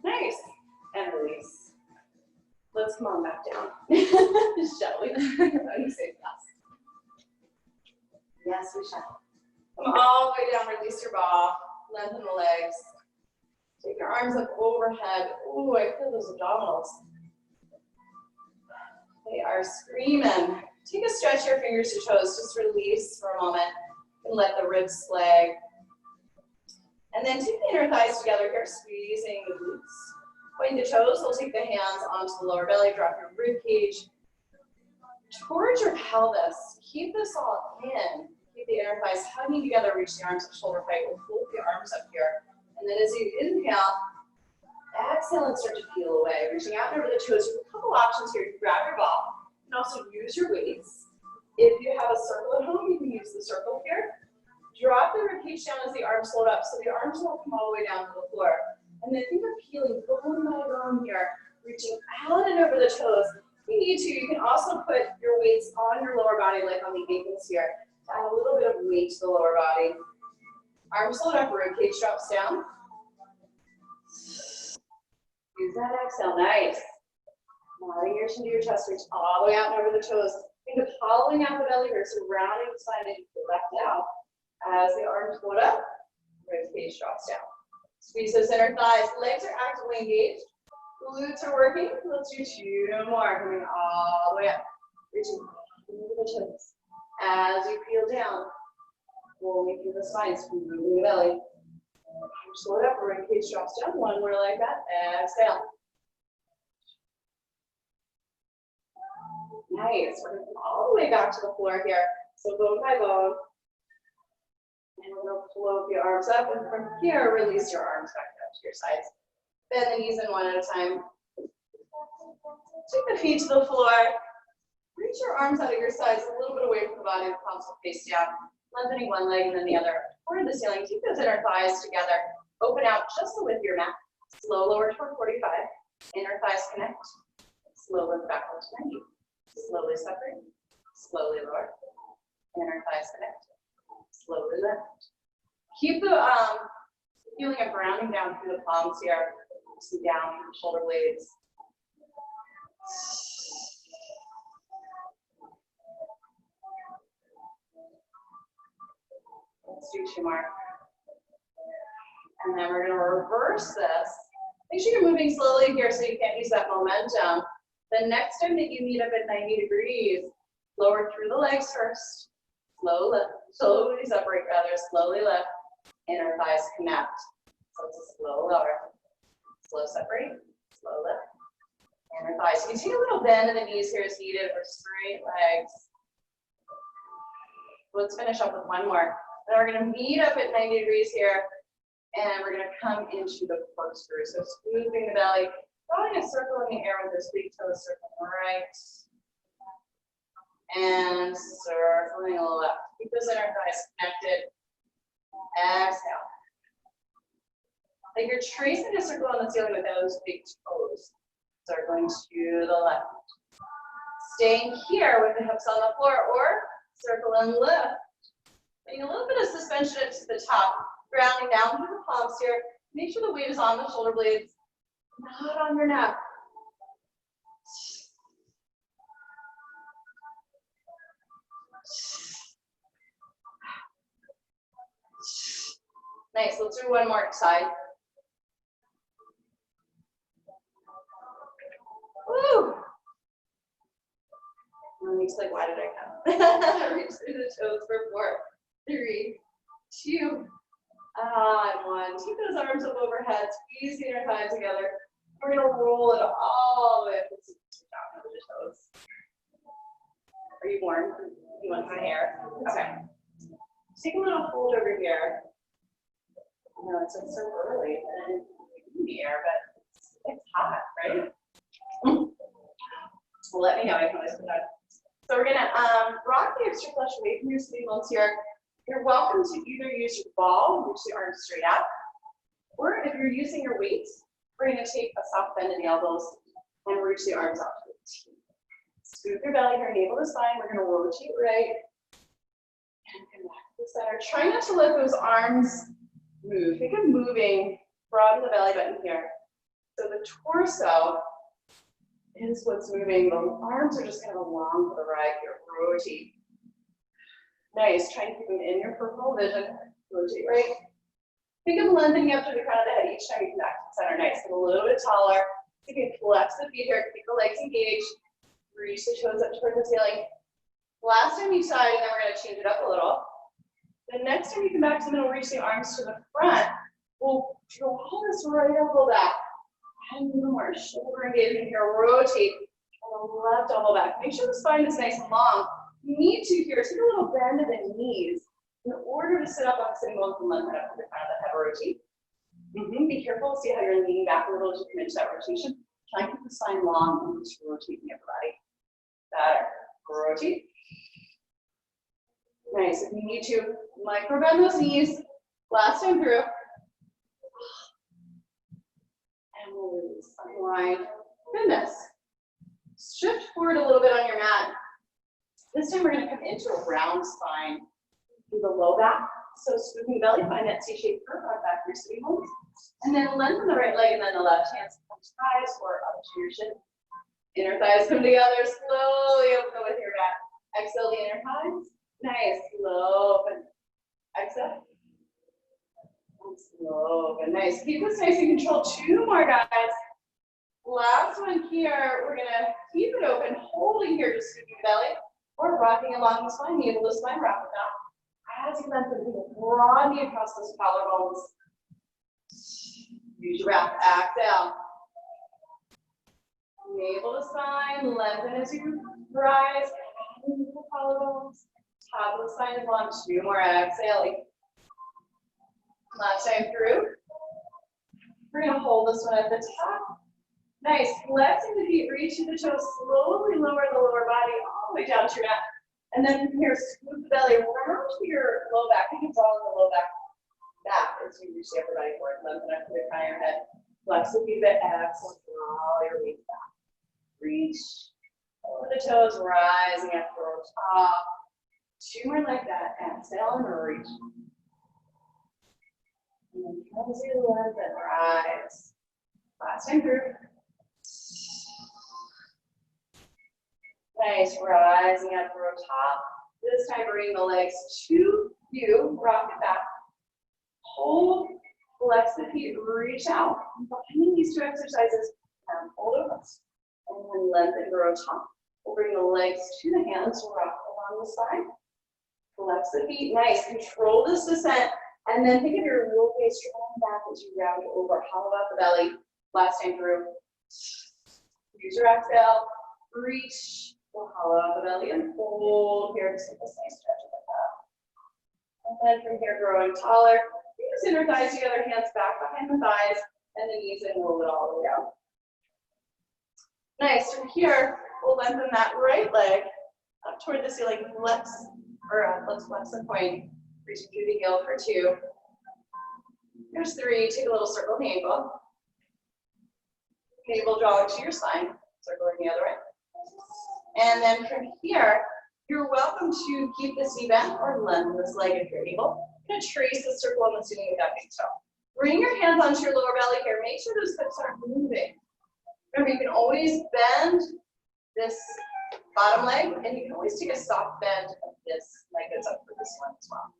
Nice. And release. Let's come on back down. Shall we? How do you say fast? Yes, we shall. Come all the way down, release your ball. Lengthen the legs. Take your arms up overhead. Ooh, I feel those abdominals. They are screaming. Take a stretch your fingers to toes. Just release for a moment and let the ribs splay. And then take the inner thighs together here, squeezing the glutes. Point the toes, we'll take the hands onto the lower belly, drop your rib cage towards your pelvis. Keep this all in. Keep the inner thighs hugging together, reach the arms to shoulder height. We'll fold the arms up here. And then as you inhale, exhale and start to peel away. Reaching out and over the toes. You have a couple options here. You can grab your ball. You can also use your weights. If you have a circle at home, you can use the circle here. Drop the rib cage down as the arms float up, so the arms won't come all the way down to the floor. And then think of peeling bone by bone here, reaching out and over the toes. If you need to, you can also put your weights on your lower body, like on the ankles here, to add a little bit of weight to the lower body. Arms float up, rib cage drops down. Use that exhale, nice. Nodding your chin to your chest, reach all the way out and over the toes. Think of hollowing out the belly here, surrounding the spine as you pull back down. As the arms float up, rib cage drops down. Squeeze those inner thighs. Legs are actively engaged. Glutes are working. Let's do 2 more. Coming all the way up. Reaching over the toes. As you peel down, rolling through the spine, moving the belly. Slow it up. Rib cage drops down. 1 more like that. Exhale. Nice. We're going to come all the way back to the floor here. So bone by bone. And we're going to float the arms up, and from here, release your arms back up to your sides. Bend the knees in 1 at a time. Take the feet to the floor. Reach your arms out of your sides, a little bit away from the body, the palms will face down. Lengthening 1 leg and then the other. Toward the ceiling, keep those inner thighs together. Open out just the width of your mat. Slow lower toward 45. Inner thighs connect. Slow lift back up to 90. Slowly separate. Slowly lower. Inner thighs connect. Slowly lift. Keep the feeling of grounding down through the palms here, down through the shoulder blades. Let's do 2 more. And then we're going to reverse this. Make sure you're moving slowly here so you can't use that momentum. The next time that you meet up at 90 degrees, lower through the legs first. Slow lift, slowly separate rather, slowly lift, inner thighs connect. So it's a slow lower, slow separate, slow lift, inner thighs. You can take a little bend in the knees here as needed for straight legs. Let's finish up with 1 more. Then we're gonna meet up at 90 degrees here. And we're gonna come into the corkscrew. So smoothing the belly, drawing a circle in the air with this big toe, circling right. And circling left. Keep those inner thighs connected. Exhale. Like you're tracing a circle on the ceiling with those big toes. Circling to the left. Staying here with the hips on the floor or circle and lift. Getting a little bit of suspension up to the top. Grounding down through the palms here. Make sure the weight is on the shoulder blades, not on your neck. Nice, let's do one more side. Woo! Monique's like, why did I come? Reach through the toes for 4, 3, 2, and 1. Keep those arms up overhead, squeeze the inner thighs together. We're gonna roll it all the way up down to the toes. Are you warm? You want my hair? Okay. Take a little hold over here. I know it's like so early and in the air, but it's hot, right? Well, let me know. I can always put that. So we're gonna rock the extra flesh away from your sitting bones here. You're welcome to either use your ball, reach the arms straight up, or if you're using your weights, we're gonna take a soft bend in the elbows and reach the arms out to the T. Scoop your belly here, navel to spine. We're gonna rotate right and come back to the center. Try not to let those arms move. Think of moving, broaden the belly button here. So the torso is what's moving. The arms are just kind of along for the ride here. Rotate. Nice. Try and keep them in your peripheral vision. Rotate right. Think of lengthening up to the crown of the head each time you come back to the center. Nice. Get a little bit taller. You can flex the feet here. Keep the legs engaged. Reach the toes up toward the ceiling. Last time you side, and then we're going to change it up a little. The next time you come back to the middle, reach the arms to the front. We'll draw this right elbow back. And more shoulder engagement here. Rotate on the left elbow back. Make sure the spine is nice and long. You need to here. Take a little bend of the knees in order to sit up on sitting bones and lengthen up to the crown of the head. Rotate. Be careful. See how you're leaning back a little as you come into that rotation. Try and keep the spine long and just rotate the upper body. Better. Rotate. Nice. If you need to, micro bend those knees. Last time through. And we'll release. Unwind. Goodness. Shift forward a little bit on your mat. This time we're going to come into a round spine through the low back. So scooping belly, find that C-shaped curve on back through sitting bones. And then lengthen the right leg and then the left hand comes to thighs or up to your shin. Inner thighs come together. Slowly open the width of your back. Exhale the inner thighs. Nice. Slow open. Exhale. And slow open. Nice. Keep this nice and controlled. 2 more, guys. Last one here. We're going to keep it open, holding here, just scooping the belly, or rocking along the spine. Navel to spine, rock it down. As you lengthen, broaden across those collarbones. Use your breath. Exhale. Navel to spine, lengthen as you rise. Into the collarbones. Top of the spine is long. 2 more. Exhaling. Last time through. We're going to hold this one at the top. Nice. Flexing the feet, reaching the toes, slowly lower the lower body all the way down to your mat. And then from here, scoop the belly around to your low back. You can draw in the low back as you reach the upper body forward. Lengthen up to the crown of your head. Flex the feet a bit. Exhale. Draw your weight back. Reach over the toes, rising up to the top. 2 more like that. Exhale and reach. And then come to the left and rise. Last time through. Nice, rising up through top. This time bring the legs to you, rock it back. Hold, flex the feet, reach out. Behind these 2 exercises, hold over. And then lengthen, grow top. We'll bring the legs to the hands, rock along the side. Flex the feet, nice. Control this descent. And then think of your real face strong back as you round over. Hollow out the belly. Last time through. Use your exhale. Reach. We'll hollow out the belly and hold here. Just get this nice stretch of the back. And then from here, growing taller. Fingers inner thighs together, hands back behind the thighs, and the knees in, roll it all the way down. Nice. From here, we'll lengthen that right leg up toward the ceiling. Let's flex and point. Reaching through the heel for 2. There's 3. Take a little circle navel. Navel drawing to your spine. Circling the other way. And then from here, you're welcome to keep this knee bent or lengthen this leg if you're able. I'm going to trace a circle on the ceiling with that big toe. Bring your hands onto your lower belly here. Make sure those hips aren't moving. Remember, you can always bend this bottom leg, and you can always take a soft bend of this leg that's up for this one as well.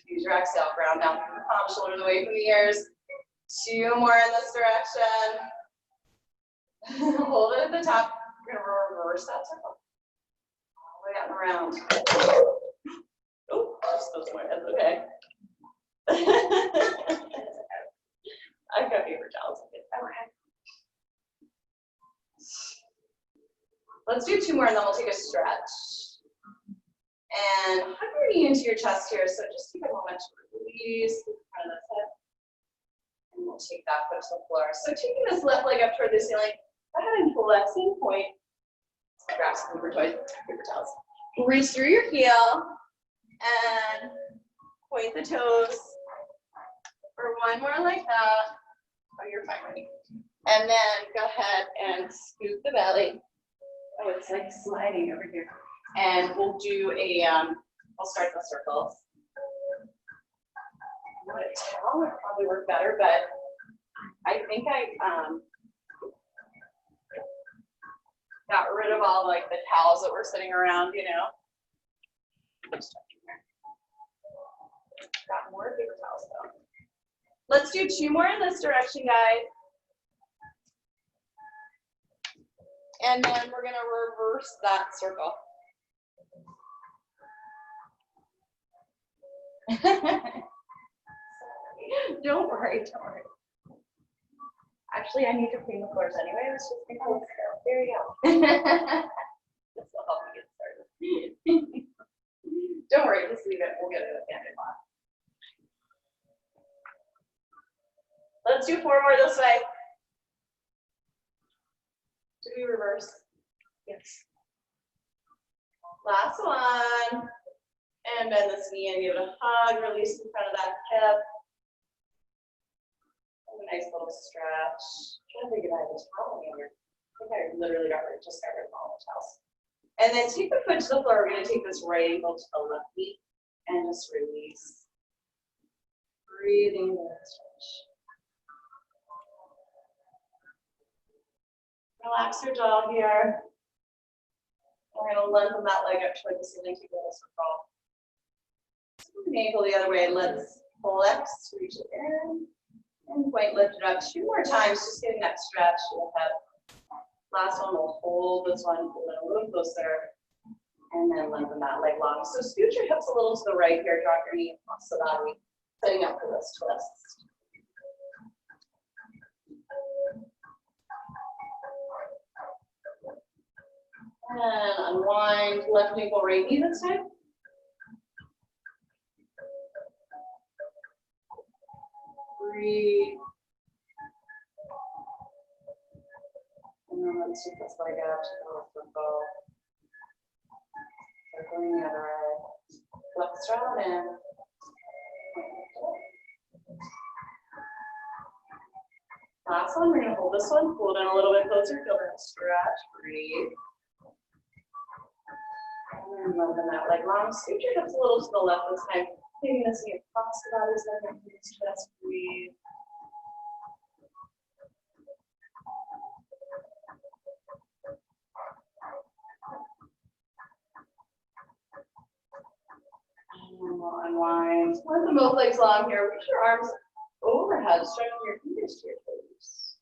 Use your exhale, ground down from the palms, shoulders away from the ears. 2 more in this direction. Hold it at the top. We're going to reverse that circle. All the way up and around. Oh, just those more heads, okay. I've got paper towels. Let's do 2 more and then we'll take a stretch. And hug your knee into your chest here. So just take a moment to release the front of the hip. And we'll take that foot to the floor. So taking this left leg up toward the ceiling, go ahead and flex and point. Grab some paper towels. Reach through your heel and point the toes for 1 more like that. Oh, you're fine, ready. And then go ahead and scoop the belly. Oh, it's like sliding over here. And we'll do a, I'll start the circles. A towel would probably work better, but I think I got rid of all like the towels that were sitting around, you know. Just checking here. Got more paper towels though. Let's do 2 more in this direction, guys. And then we're gonna reverse that circle. Don't worry, don't worry. Actually, I need to clean the floors anyway. Let's just think of it. There you go. This will help me get started. Don't worry, just leave it. We'll get it at the end of the Let's do 4 more this way. Did we reverse? Yes. Last one. And bend this knee and give it a hug. Release in front of that hip. And a nice little stretch. I'm trying to think if I have a towel here. I think I literally just got rid of all the towels. And then take the foot to the floor. We're going to take this right ankle to the left knee and just release. Breathing into that stretch. Relax your jaw here. We're going to lengthen that leg up toward the ceiling. Keep it a circle. Scoop the ankle the other way. Let's flex, reach it in, and point, lift it up 2 more times. Just getting that stretch to the head. Last one, we'll hold this one, pull it a little closer, and then lengthen that leg long. So scoot your hips a little to the right here. Drop your knee across the body, setting up for this twist. And unwind, left ankle, right knee this time. Breathe. And then let's take this leg out to the left circle. Circling the other way. Left strap in. Last one, we're going to hold this one, pull it in a little bit closer, feel that stretch, breathe. And lengthen that leg long. Scoot your hips a little to the left this time. Taking this knee across the body, so that means just breathe. And we'll unwind. Lengthen both legs long here. Reach your arms overhead, stretching your fingers to your toes.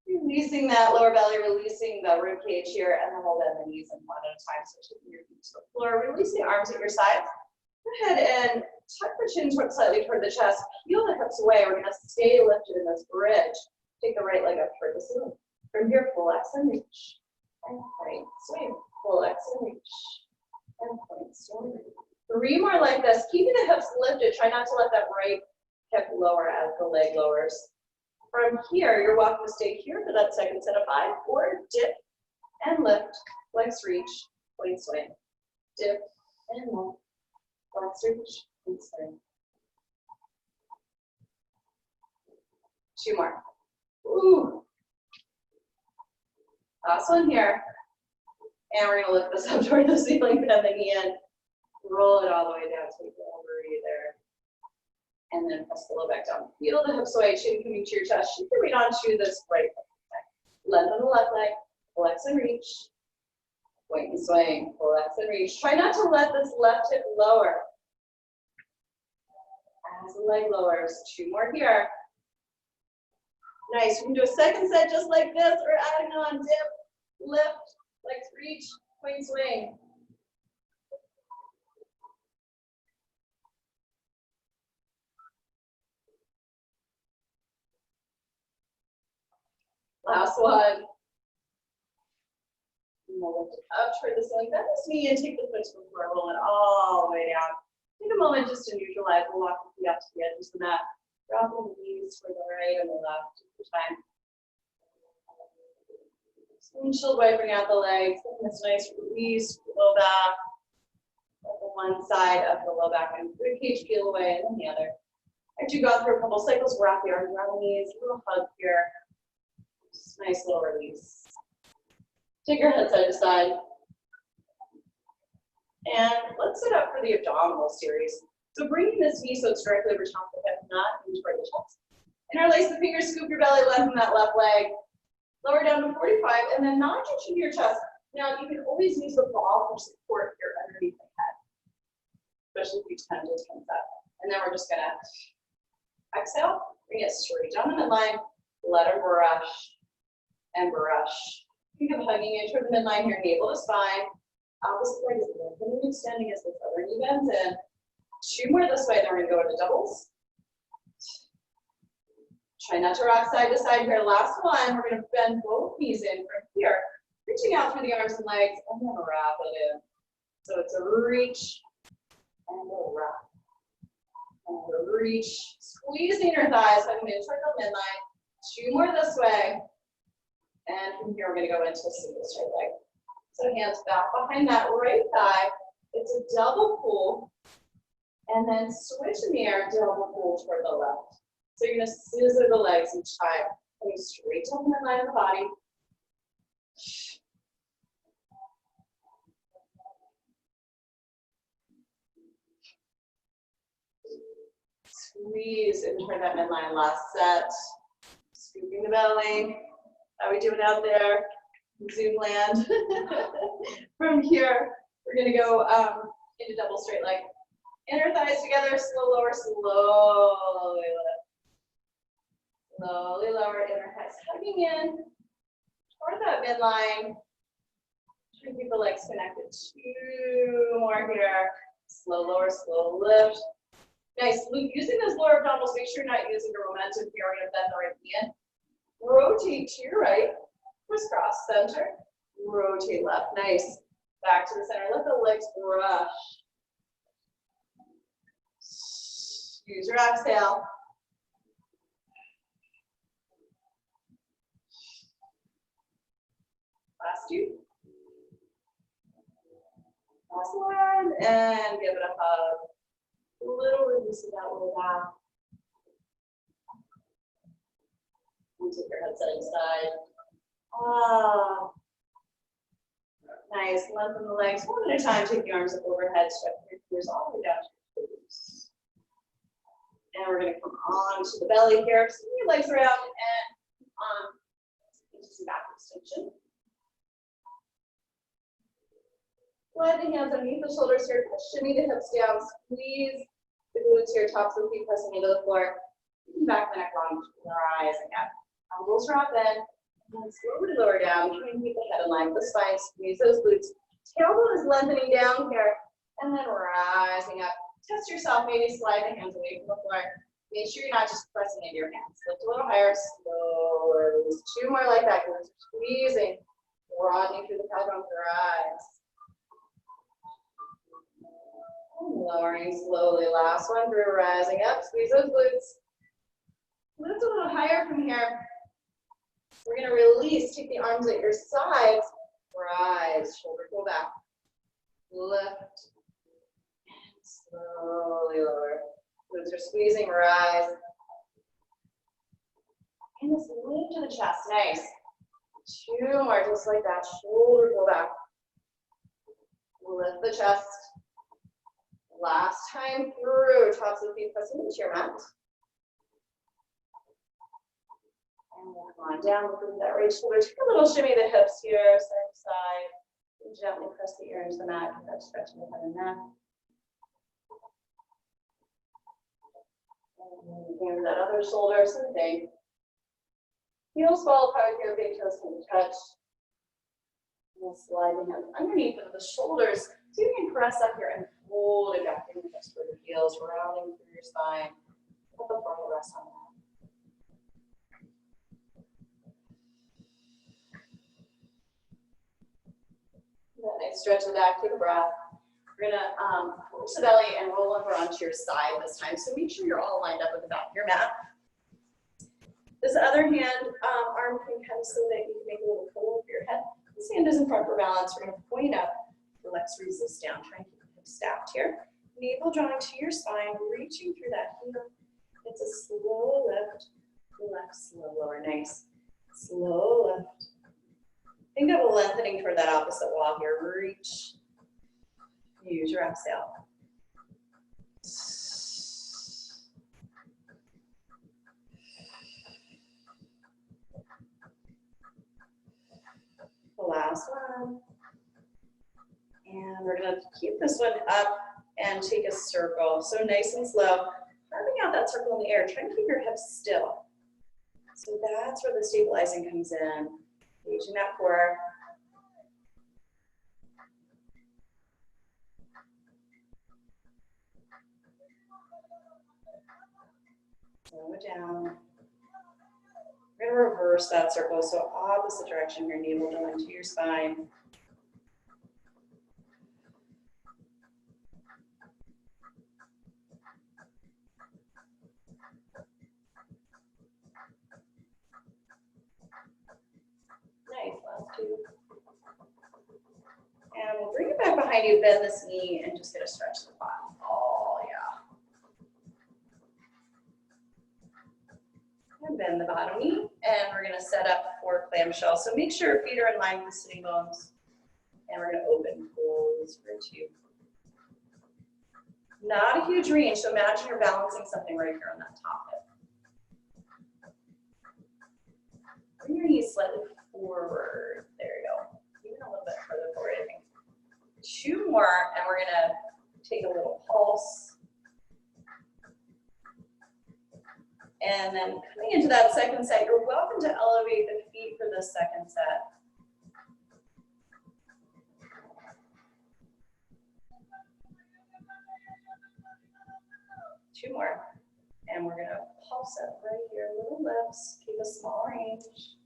Releasing that lower belly, releasing the rib cage here, and then we'll bend the knees in one at a time. So taking your feet to the floor, release the arms at your sides. Go ahead and tuck the chin slightly toward the chest. Peel the hips away. We're going to stay lifted in this bridge. Take the right leg up toward the ceiling. From here, flex and reach. And point, swing. Flex and reach. And point, swing. 3 more like this. Keeping the hips lifted. Try not to let that right hip lower as the leg lowers. From here, you're welcome to stay here for that second set of 5, or dip and lift, legs reach, point swing. Dip and lift, legs reach, point swing. 2 more. Ooh. Last one here. And we're gonna lift this up toward the ceiling, bend the knee in, roll it all the way down, take a little breather. And then press the low back down. Feel the hips away, chin coming to your chest. You can reach onto this right leg. Lengthen the left leg, flex and reach. Point and swing, flex and reach. Try not to let this left hip lower. As the leg lowers, 2 more here. Nice, we can do a second set just like this, or adding on, dip, lift, legs reach, point swing. Last one. And we'll lift it up toward the ceiling. Bend this knee and take the foot to the floor, roll it all the way down. Take a moment just to neutralize. We'll walk the feet up to the edges of the mat. Dropping the knees for the right and the left each time. Windshield wiping out the legs. This nice release, low back. Let the one side of the low back and rib cage peel away, and then the other. After you go through a couple cycles, wrap the arms around the knees. A little hug here. Just nice little release. Take your head side to side. And let's set up for the abdominal series. So bringing this knee so it's directly over top of the hip, not in toward the chest. Interlace the fingers, scoop your belly, lengthen that left leg. Lower down to 45, and then nod your chin to your chest. Now, you can always use the ball for support here underneath the head, especially if you tend to tense up. And then we're just gonna exhale, bring it straight down the midline, let her brush and brush. Think of hugging in toward the midline here, navel to spine. Opposite leg is lengthening and extending as the other knee bends in. 2 more this way, then we're gonna go into doubles. Try not to rock side to side here. Last one, we're gonna bend both knees in from here, reaching out through the arms and legs, and then wrap it in. So it's a reach and a wrap. And a reach, squeezing your thighs, hugging in toward the midline. 2 more this way. And from here, we're gonna go into a single straight leg. So hands back behind that right thigh. It's a double pull. And then switch in the air, double pull toward the left. So you're gonna scissor the legs each time. Coming straight down the line of the body. Squeeze and turn that midline. Last set. Scooping the belly. How we doing out there? Zoom land. From here, we're gonna go into double straight leg. Inner thighs together, slow lower, slowly lift. Slowly lower, inner thighs hugging in toward that midline. Try to keep the legs connected. 2 more here. Slow lower, slow lift. Nice. Using those lower abdominals, make sure you're not using your momentum here. We're going to bend the right knee in. Rotate to your right. Crisscross, center. Rotate left. Nice. Back to the center. Let the legs brush. Use your exhale. Last 2. Last one, and give it a hug. A little release of that low back. And take your head side to side. Ah. Nice. Lengthen the legs one at a time. Take the arms up overhead. Stretch your fingers all the way down to your toes. And we're going to come on to the belly here. Swing your legs around and into some back extension. Slide the hands underneath the shoulders here. Shimmy the hips down. Squeeze the glutes here. Tops of the feet pressing into the floor. Back the neck long. Rising up. Elbows drop in. And slowly lower down. Try and keep the head in line with the spine. Squeeze those glutes. Tailbone is lengthening down here. And then rising up. Test yourself. Maybe slide the hands away from the floor. Make sure you're not just pressing into your hands. Lift a little higher. Slower. Release. 2 more like that. Glutes are squeezing. Broadening through the collarbone. Rise. And lowering slowly. Last one, through, rising up, squeeze those glutes. Lift a little higher from here. We're gonna release, take the arms at your sides, rise, shoulder pull back. Lift, and slowly lower. Glutes are squeezing, rise. And just lift to the chest, nice. 2 more, just like that, shoulder pull back. Lift the chest. Last time through, tops of the feet pressing into your mat. And we'll come on down, look at that right shoulder. Take a little shimmy the hips here, side to side. And gently press the ear into the mat, get that stretch in the head and neck. And here, that other shoulder, same thing. Heels fall apart here, big toes can touch. We'll slide the hands underneath of the shoulders. So you can press up here and hold it back in the hips for the heels, rounding through your spine. Put the forehead rest on that. Nice stretch the back, take a breath. We're gonna push the belly and roll over onto your side this time. So make sure you're all lined up with the back of your mat. This other hand, arm can come so that you can make a little pillow over your head. This hand is in front for balance. We're gonna point up, relax, resist down. Try and keep the hips stacked here. Navel drawing to your spine, reaching through that heel. It's a slow lift. Relax, slow lower, nice. Slow lift. Think of a lengthening toward that opposite wall here. Reach. Use your exhale. The last one. And we're going to keep this one up and take a circle. So nice and slow. Carving out that circle in the air. Try to keep your hips still. So that's where the stabilizing comes in. Engaging that core. Slow it down. We're going to reverse that circle. So opposite direction here, navel drawing to your spine. Nice, last two. And we'll bring it back behind you, bend this knee, and just get a stretch to the bottom. Oh, yeah. And bend the bottom knee, and we're gonna set up for clamshell. So make sure your feet are in line with the sitting bones. And we're gonna open, close for 2. Not a huge range, so imagine you're balancing something right here on that top hip. Bring your knees slightly forward. There you go. Even a little bit further forward, I think. 2 more, and we're gonna take a little pulse. And then coming into that second set, you're welcome to elevate the feet for the second set. Two more. And we're gonna pulse up right here, little lifts, keep a small range.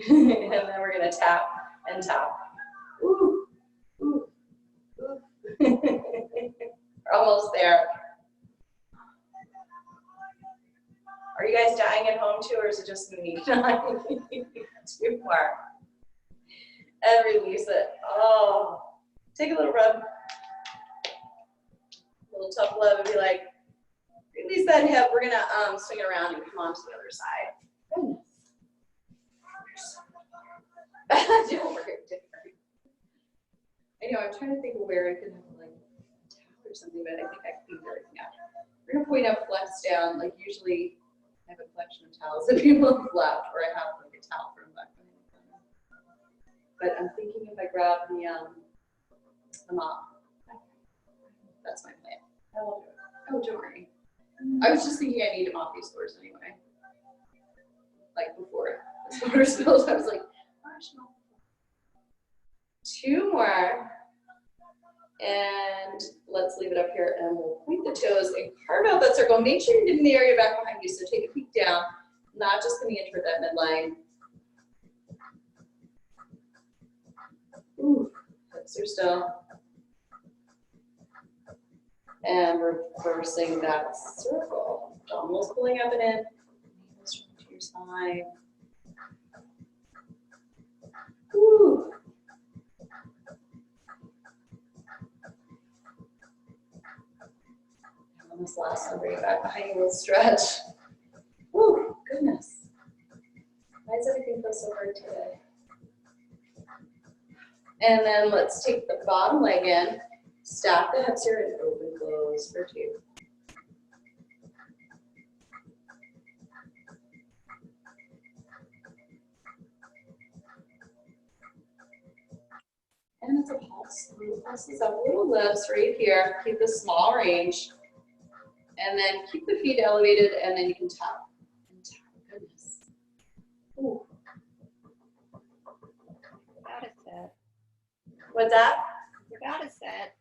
And then we're gonna tap and tap. Ooh, ooh, ooh. We're almost there. Are you guys dying at home too, or is it just me? 2 more. And release it. Oh, take a little rub. A little tough love and be like, release that hip. We're gonna swing it around and come on to the other side. Don't work different. I know, I'm trying to think of where I could have like a towel or something, but I think I can figure everything out. We're gonna point up, flex down. Like usually I have a collection of towels that people have left, or I have like a towel from back behind the corner. But I'm thinking if I grab the mop. That's my plan. I will do it. Oh, don't worry. I was just thinking I need to mop these floors anyway. Like before this water spilled, I was like, oh, I should mop. 2 more. And let's leave it up here and we'll point the toes and carve out that circle. Make sure you're getting the area back behind you. So take a peek down, not just coming in toward that midline. Ooh, hips are still. And reversing that circle. Almost pulling up and in. To your side. Woo. And on this last one, bring it back behind you, we'll stretch. Woo, goodness. Why does everything feel so hard today? And then let's take the bottom leg in, stack the hips here and open close for 2. And it's a pulse. Pulses up, little lifts right here. Keep the small range. And then keep the feet elevated, and then you can tap. And tap. Goodness. Ooh. Forgot a set. What's that? Forgot a set.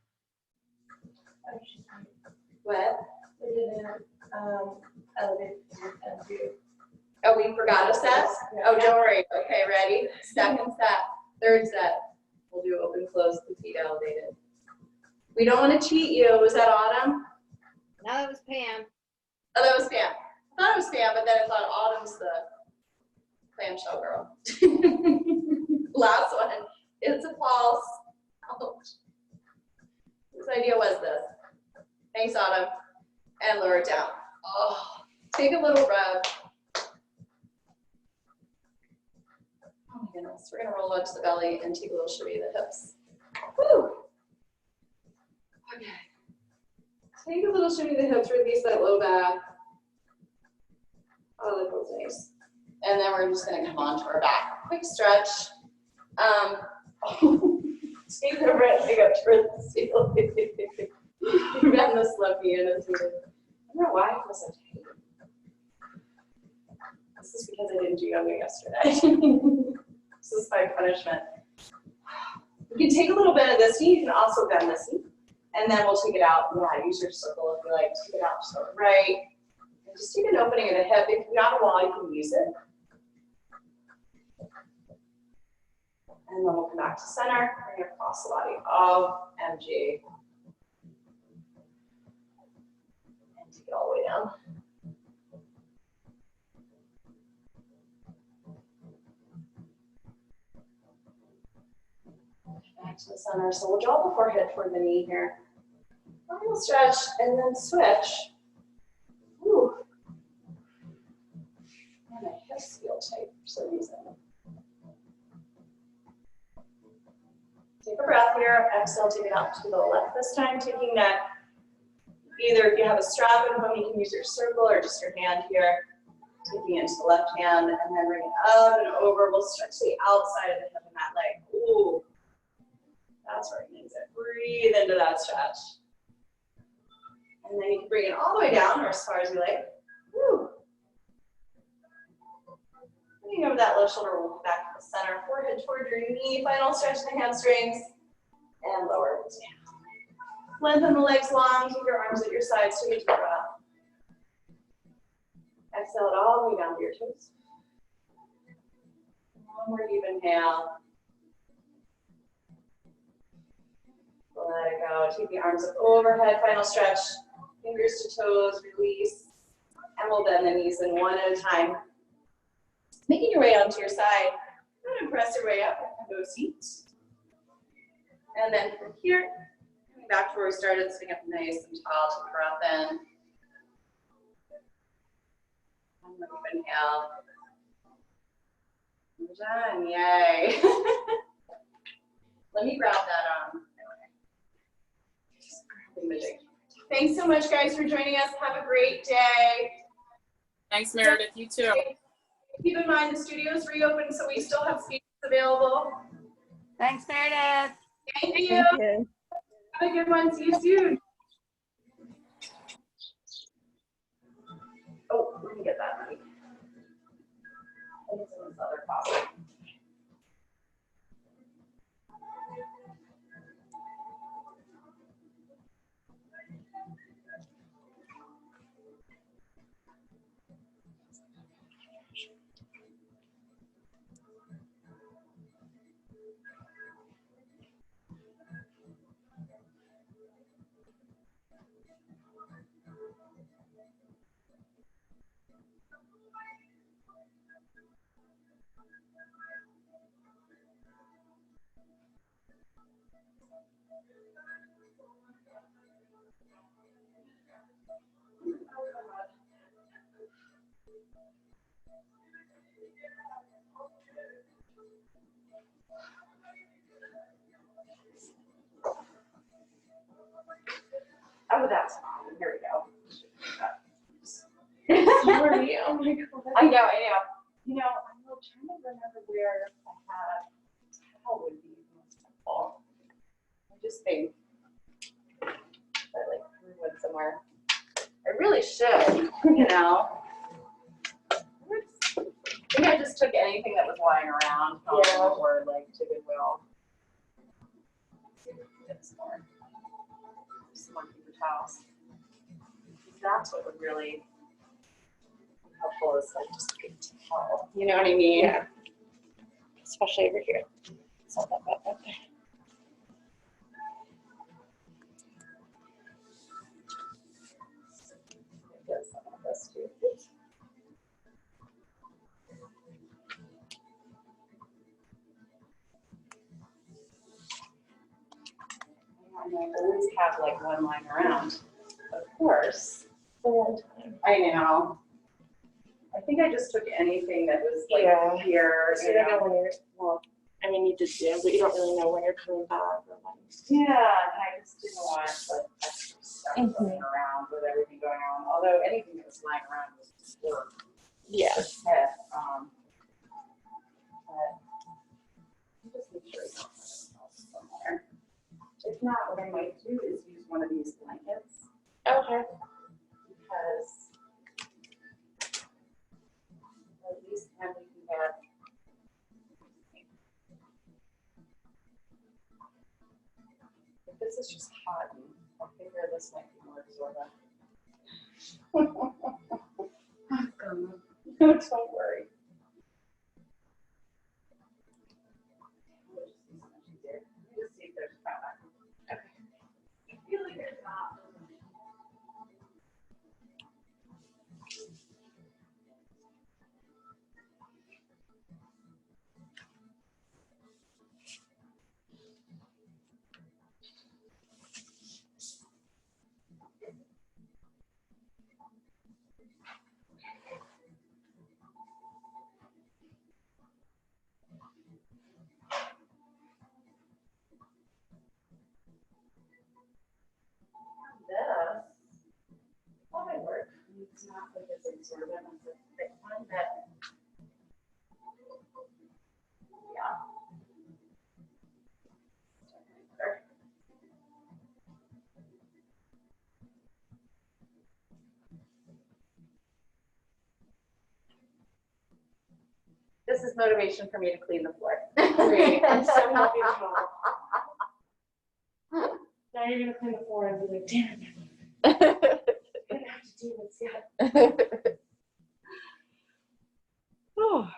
What? We didn't elevate and do. Oh, we forgot a set? Oh, don't worry. Okay, ready? Second set. Third set. We'll do open, close, the feet elevated. We don't want to cheat you. Was that Autumn? No, that was Pam. Oh, that was Pam. I thought it was Pam, but then I thought Autumn's the clamshell girl. Last one. It's a pulse. Ouch. Whose idea was this? Thanks, Autumn. And lower it down. Oh, take a little rub. Oh my goodness. We're gonna roll up to the belly and take a little shimmy of the hips. Woo! Okay. Take a little shimmy of the hips, release that low back. Oh, that feels nice. And then we're just gonna come onto our back. Quick stretch. Take the right leg up towards the ceiling. Bend the slumpy in as needed. I don't know why I feel so tight. This is because I didn't do yoga yesterday. This is my punishment. You can take a little bit of this knee. You can also bend this knee. And then we'll take it out. Yeah, use your circle if you like. Take it out to the right. And just take an opening in the hip. If you got a wall, you can use it. And then we'll come back to center. Bring it across the body of MG. And take it all the way down. Back to the center. So we'll draw the forehead toward the knee here. Final stretch and then switch. Whew. And my hips feel tight for some reason. Take a breath here. Exhale, take it out to the left this time. Taking that, either if you have a strap at home, you can use your circle or just your hand here. Taking it to the left hand and then bring it up and over. We'll stretch the outside of the hip and that leg. Ooh. That's where it needs it. Breathe into that stretch. And then you can bring it all the way down or as far as you like. Woo. Bringing over that left shoulder, we'll come back to the center. Forehead toward your knee. Final stretch the hamstrings. And lower it down. Lengthen the legs long. Keep your arms at your sides. Take a deep breath. Exhale it all the way down to your toes. One more deep inhale. Let it go. Take the arms up overhead. Final stretch. Fingers to toes. Release. And we'll bend the knees in one at a time. Making your way onto your side. And press your way up. Go seat. And then from here, coming back to where we started, sitting up nice and tall. Take a breath in. One more deep inhale. We're done. Yay. Let me grab that Thanks so much, guys, for joining us. Have a great day. Thanks, Meredith. You too. Keep in mind the studio's reopened, so we still have seats available. Thanks, Meredith. Thank you. Have a good one. See you soon. Oh, let me get that money. I think it's in this other pocket. Oh, that's fine. Here we go. Sorry, oh my God. I know. You know, I'm trying to remember where I had towel would be most helpful. I just think I like threw one somewhere. I really should, you know. I think I just took anything that was lying around, or like to Goodwill. Get some more paper towels. That's what would really be helpful, is like just a good towel. You know what I mean? Yeah. Especially over here. So that there. Get some of this too. And I always have like one lying around. Of course. A long time. I know. I think I just took anything that was like here. So you don't know when you're, well, I mean, you did gym, but you don't really know when you're coming back or when. Yeah, and I just didn't want like extra stuff going around with everything going on. Although anything that was lying around was work. Yeah. But you just make sure you don't have it else somewhere. If not, what I might do is use one of these blankets, Okay. because at least then we can get. If this is just hot, I figure this might be more absorbent. Don't worry. Just see if there's fat. Okay. I feel like there's not. This, all my work, it's not like it's absorbent, it's a thick one that, yeah. This is motivation for me to clean the floor. Great. I'm so happy to help. Now you're gonna clean the floor and be like, damn it. I didn't have to do this yet. Oh.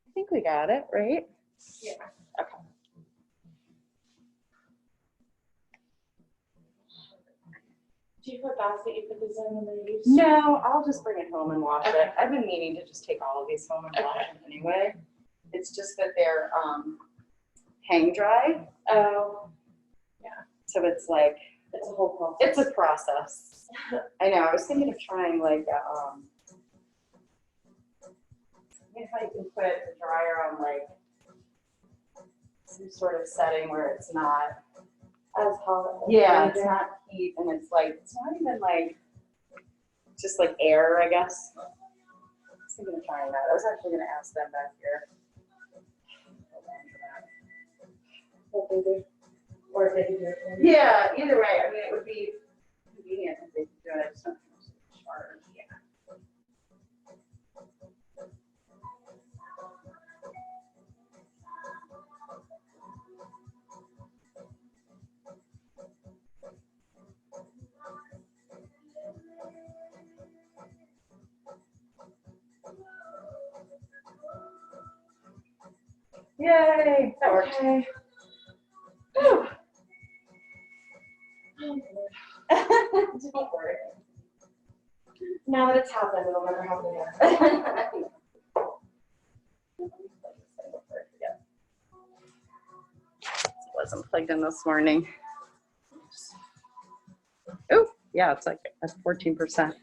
I think we got it, right? Yeah. Okay. Do you have a basket you put this in and then use? No, I'll just bring it home and wash Okay. it. I've been meaning to just take all of these home and wash them anyway. It's just that they're hang dry. Oh. So it's like, It's a whole process. it's a process. I know, I was thinking of trying like, if I can put the dryer on like some sort of setting where it's not, as hot. yeah, it's not heat and it's like, it's not even like, just like air, I guess. I was thinking of trying that. I was actually gonna ask them back here. What they do. Or if they can do it. for you. Yeah, either way, I mean, it would be convenient if they could do it. It's not too much charge. Yay, that worked. Okay. Whew. Don't worry. Now that it's happened, it'll never happen again. wasn't plugged in this morning. Oh, yeah, it's like at 14%.